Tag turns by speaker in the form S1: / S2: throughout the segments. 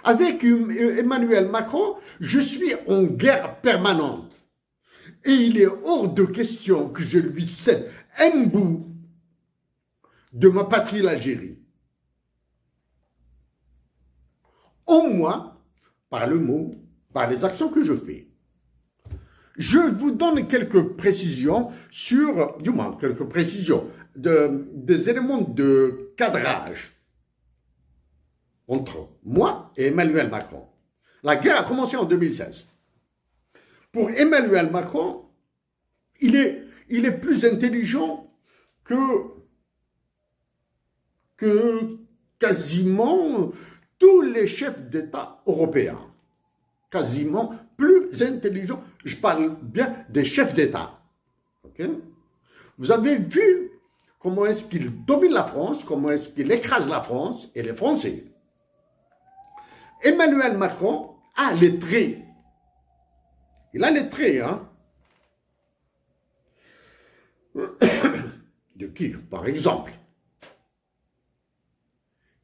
S1: Avec Emmanuel Macron, je suis en guerre permanente. Et il est hors de question que je lui cède un bout de ma patrie, l'Algérie. Au moins, par le mot, par les actions que je fais. Je vous donne quelques précisions sur, du moins, quelques précisions, des éléments de cadrage entre moi et Emmanuel Macron. La guerre a commencé en 2016. Pour Emmanuel Macron, il est plus intelligent que quasiment tous les chefs d'État européens. Quasiment plus intelligent. Je parle bien des chefs d'État. Okay? Vous avez vu comment est-ce qu'il domine la France, comment est-ce qu'il écrase la France et les Français. Emmanuel Macron a les traits. Il a les traits, hein. De qui, par exemple?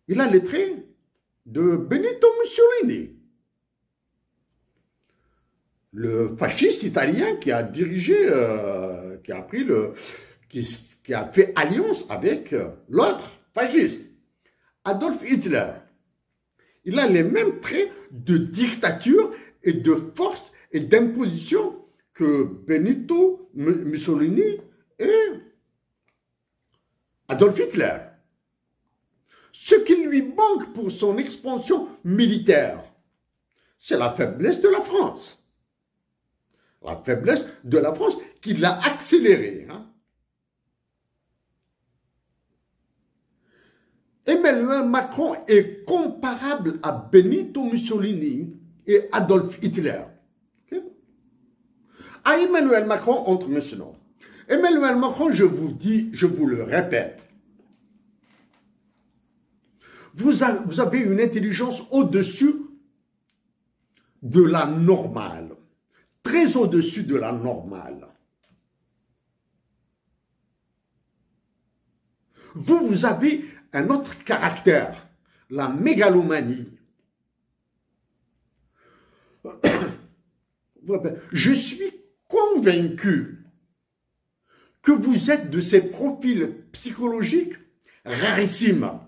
S1: Il a les traits de Benito Mussolini, le fasciste italien qui a dirigé, qui a fait alliance avec l'autre fasciste, Adolf Hitler. Il a les mêmes traits de dictature et de force et d'imposition que Benito Mussolini et Adolf Hitler. Ce qui lui manque pour son expansion militaire, c'est la faiblesse de la France. La faiblesse de la France qui l'a accélérée. Hein. Emmanuel Macron est comparable à Benito Mussolini et Adolf Hitler. Okay? À Emmanuel Macron, entre maintenant. Emmanuel Macron, je vous dis, je vous le répète, vous avez une intelligence au-dessus de la normale, très au-dessus de la normale. Vous avez un autre caractère, la mégalomanie. Je suis convaincu que vous êtes de ces profils psychologiques rarissimes.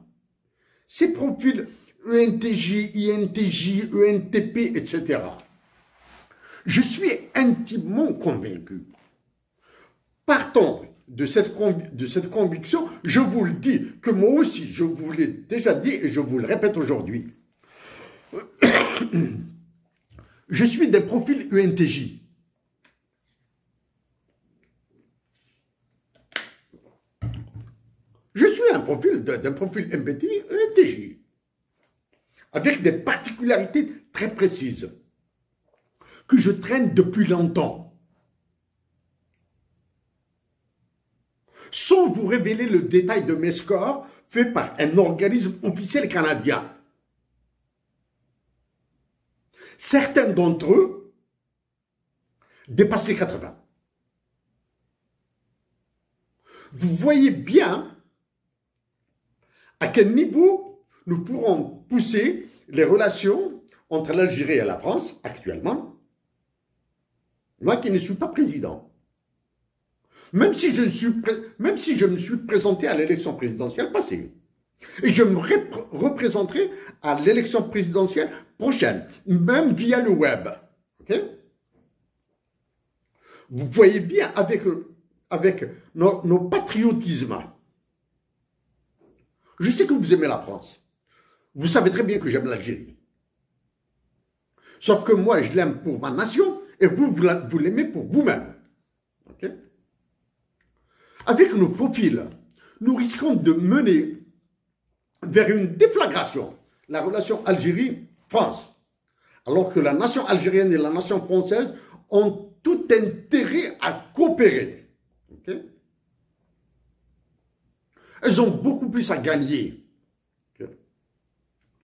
S1: Ces profils ENTJ, INTJ, ENTP, etc. Je suis intimement convaincu. Partons de cette conviction, je vous le dis, que moi aussi, je vous l'ai déjà dit et je vous le répète aujourd'hui. Je suis des profils ENTJ. Je suis d'un profil MBTI ENTJ, avec des particularités très précises que je traîne depuis longtemps. Sans vous révéler le détail de mes scores faits par un organisme officiel canadien. Certains d'entre eux dépassent les 80. Vous voyez bien à quel niveau nous pourrons pousser les relations entre l'Algérie et la France actuellement. Moi qui ne suis pas président. Même si je me suis présenté à l'élection présidentielle passée. Et je me représenterai à l'élection présidentielle prochaine, même via le web. Okay? Vous voyez bien avec nos patriotismes. Je sais que vous aimez la France. Vous savez très bien que j'aime l'Algérie. Sauf que moi, je l'aime pour ma nation et vous l'aimez pour vous-même. Okay? Avec nos profils, nous risquons de mener vers une déflagration la relation Algérie-France. Alors que la nation algérienne et la nation française ont tout intérêt à coopérer. Okay? Elles ont beaucoup plus à gagner